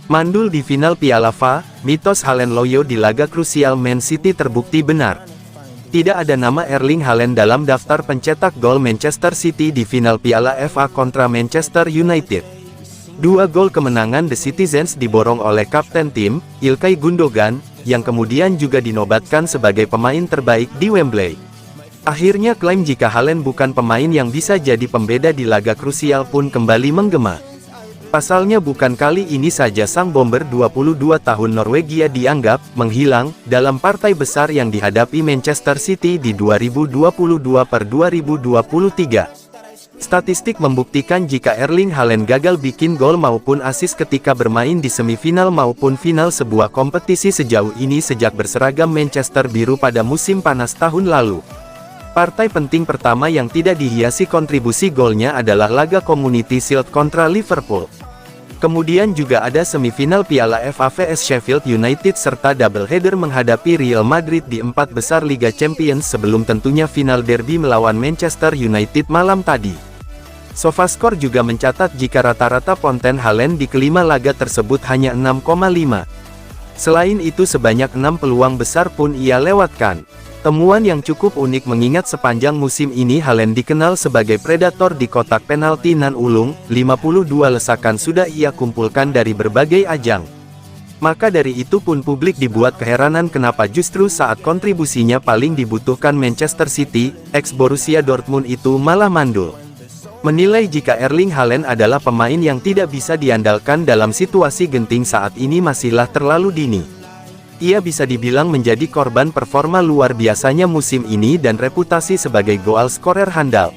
Mandul di final Piala FA, mitos Haaland loyo di laga krusial Man City terbukti benar. Tidak ada nama Erling Haaland dalam daftar pencetak gol Manchester City di final Piala FA kontra Manchester United. 2 gol kemenangan The Citizens diborong oleh kapten tim, Ilkay Gundogan, yang kemudian juga dinobatkan sebagai pemain terbaik di Wembley. Akhirnya klaim jika Haaland bukan pemain yang bisa jadi pembeda di laga krusial pun kembali menggema. Pasalnya bukan kali ini saja sang bomber 22 tahun Norwegia dianggap menghilang dalam partai besar yang dihadapi Manchester City di 2022/2023. Statistik membuktikan jika Erling Haaland gagal bikin gol maupun assist ketika bermain di semifinal maupun final sebuah kompetisi sejauh ini sejak berseragam Manchester Biru pada musim panas tahun lalu. Partai penting pertama yang tidak dihiasi kontribusi golnya adalah laga Community Shield kontra Liverpool. Kemudian juga ada semifinal Piala FA vs Sheffield United serta double header menghadapi Real Madrid di 4 besar Liga Champions sebelum tentunya final derby melawan Manchester United malam tadi. SofaScore juga mencatat jika rata-rata ponten Haaland di kelima laga tersebut hanya 6,5. Selain itu sebanyak 6 peluang besar pun ia lewatkan. Temuan yang cukup unik mengingat sepanjang musim ini Haaland dikenal sebagai predator di kotak penalti nan ulung, 52 lesakan sudah ia kumpulkan dari berbagai ajang. Maka dari itu pun publik dibuat keheranan kenapa justru saat kontribusinya paling dibutuhkan Manchester City, ex-Borussia Dortmund itu malah mandul. Menilai jika Erling Haaland adalah pemain yang tidak bisa diandalkan dalam situasi genting saat ini masihlah terlalu dini. Ia bisa dibilang menjadi korban performa luar biasanya musim ini dan reputasi sebagai goal scorer handal.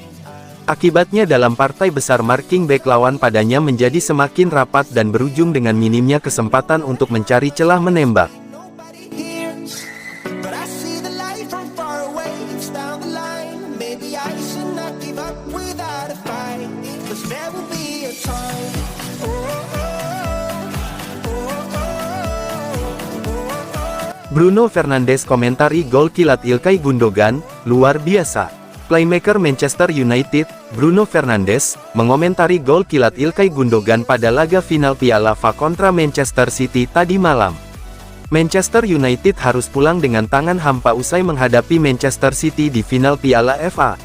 Akibatnya dalam partai besar marking back lawan padanya menjadi semakin rapat dan berujung dengan minimnya kesempatan untuk mencari celah menembak. Bruno Fernandes komentari gol kilat Ilkay Gundogan, luar biasa. Playmaker Manchester United, Bruno Fernandes, mengomentari gol kilat Ilkay Gundogan pada laga final Piala FA kontra Manchester City tadi malam. Manchester United harus pulang dengan tangan hampa usai menghadapi Manchester City di final Piala FA.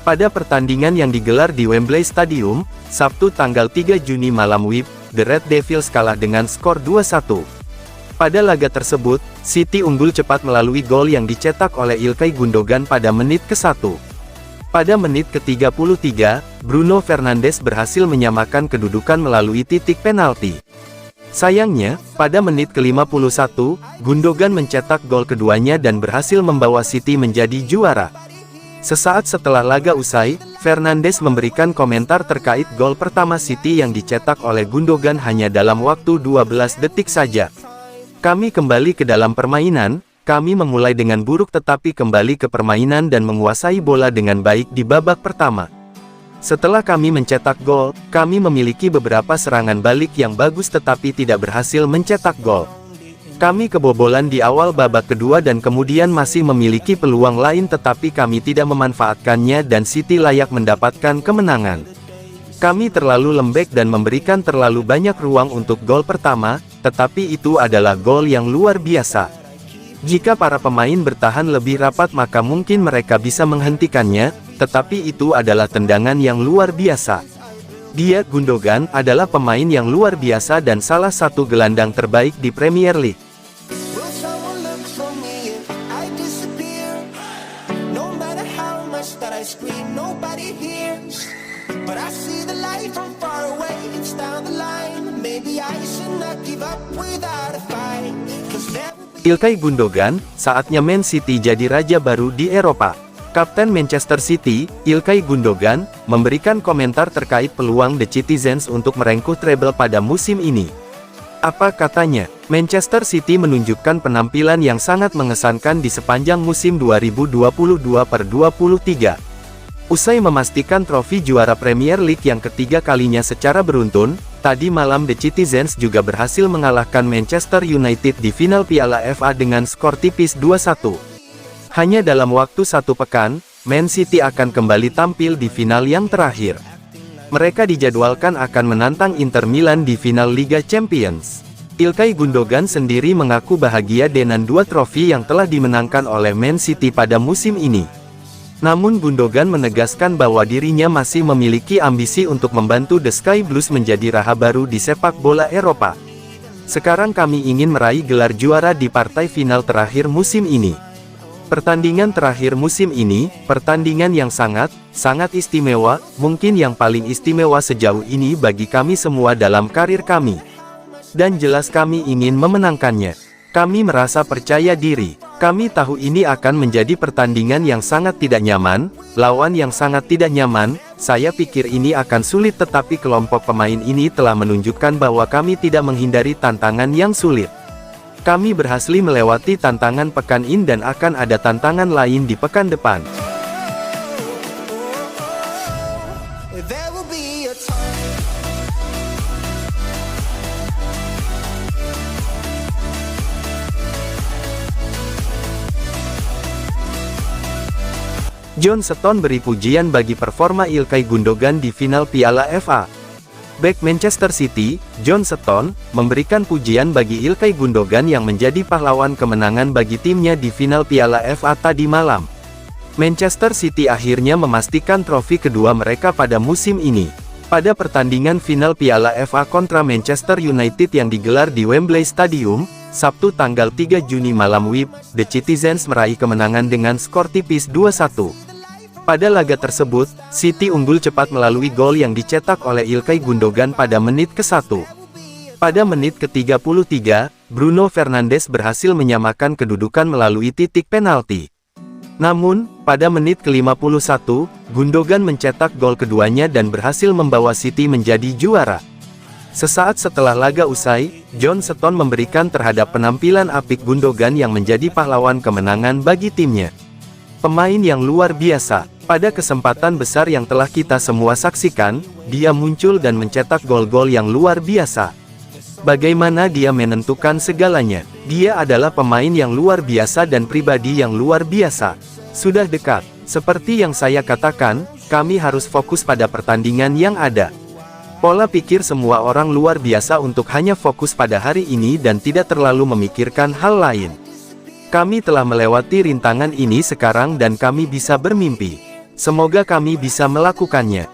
Pada pertandingan yang digelar di Wembley Stadium, Sabtu tanggal 3 Juni malam WIB, The Red Devils kalah dengan skor 2-1. Pada laga tersebut, City unggul cepat melalui gol yang dicetak oleh Ilkay Gundogan pada menit ke-1. Pada menit ke-33, Bruno Fernandes berhasil menyamakan kedudukan melalui titik penalti. Sayangnya, pada menit ke-51, Gundogan mencetak gol keduanya dan berhasil membawa City menjadi juara. Sesaat setelah laga usai, Fernandes memberikan komentar terkait gol pertama City yang dicetak oleh Gundogan hanya dalam waktu 12 detik saja. Kami kembali ke dalam permainan, kami memulai dengan buruk tetapi kembali ke permainan dan menguasai bola dengan baik di babak pertama. Setelah kami mencetak gol, kami memiliki beberapa serangan balik yang bagus tetapi tidak berhasil mencetak gol. Kami kebobolan di awal babak kedua dan kemudian masih memiliki peluang lain tetapi kami tidak memanfaatkannya dan City layak mendapatkan kemenangan. Kami terlalu lembek dan memberikan terlalu banyak ruang untuk gol pertama, tetapi itu adalah gol yang luar biasa. Jika para pemain bertahan lebih rapat maka mungkin mereka bisa menghentikannya, tetapi itu adalah tendangan yang luar biasa. Dia, Gundogan, adalah pemain yang luar biasa dan salah satu gelandang terbaik di Premier League. Ilkay Gundogan, saatnya Man City jadi raja baru di Eropa. Kapten Manchester City, Ilkay Gundogan, memberikan komentar terkait peluang The Citizens untuk merengkuh treble pada musim ini. Apa katanya? Manchester City menunjukkan penampilan yang sangat mengesankan di sepanjang musim 2022/23. Usai memastikan trofi juara Premier League yang ketiga kalinya secara beruntun, tadi malam The Citizens juga berhasil mengalahkan Manchester United di final Piala FA dengan skor tipis 2-1. Hanya dalam waktu 1 pekan, Man City akan kembali tampil di final yang terakhir. Mereka dijadwalkan akan menantang Inter Milan di final Liga Champions. Ilkay Gundogan sendiri mengaku bahagia dengan 2 trofi yang telah dimenangkan oleh Man City pada musim ini. Namun Gundogan menegaskan bahwa dirinya masih memiliki ambisi untuk membantu The Sky Blues menjadi raha baru di sepak bola Eropa. Sekarang kami ingin meraih gelar juara di partai final terakhir musim ini. Pertandingan terakhir musim ini, pertandingan yang sangat istimewa, mungkin yang paling istimewa sejauh ini bagi kami semua dalam karir kami. Dan jelas kami ingin memenangkannya. Kami merasa percaya diri. Kami tahu ini akan menjadi pertandingan yang sangat tidak nyaman, lawan yang sangat tidak nyaman. Saya pikir ini akan sulit, tetapi kelompok pemain ini telah menunjukkan bahwa kami tidak menghindari tantangan yang sulit. Kami berhasil melewati tantangan pekan ini dan akan ada tantangan lain di pekan depan. John Stones beri pujian bagi performa Ilkay Gundogan di final Piala FA. Bek Manchester City, John Stones, memberikan pujian bagi Ilkay Gundogan yang menjadi pahlawan kemenangan bagi timnya di final Piala FA tadi malam. Manchester City akhirnya memastikan trofi kedua mereka pada musim ini. Pada pertandingan final Piala FA kontra Manchester United yang digelar di Wembley Stadium, Sabtu tanggal 3 Juni malam WIB, The Citizens meraih kemenangan dengan skor tipis 2-1. Pada laga tersebut, City unggul cepat melalui gol yang dicetak oleh Ilkay Gundogan pada menit ke-1. Pada menit ke-33, Bruno Fernandes berhasil menyamakan kedudukan melalui titik penalti. Namun, pada menit ke-51, Gundogan mencetak gol keduanya dan berhasil membawa City menjadi juara. Sesaat setelah laga usai, John Stones memberikan terhadap penampilan apik Gundogan yang menjadi pahlawan kemenangan bagi timnya. Pemain yang luar biasa. Pada kesempatan besar yang telah kita semua saksikan, dia muncul dan mencetak gol-gol yang luar biasa. Bagaimana dia menentukan segalanya? Dia adalah pemain yang luar biasa dan pribadi yang luar biasa. Sudah dekat. Seperti yang saya katakan, kami harus fokus pada pertandingan yang ada. Pola pikir semua orang luar biasa untuk hanya fokus pada hari ini dan tidak terlalu memikirkan hal lain. Kami telah melewati rintangan ini sekarang dan kami bisa bermimpi. Semoga kami bisa melakukannya.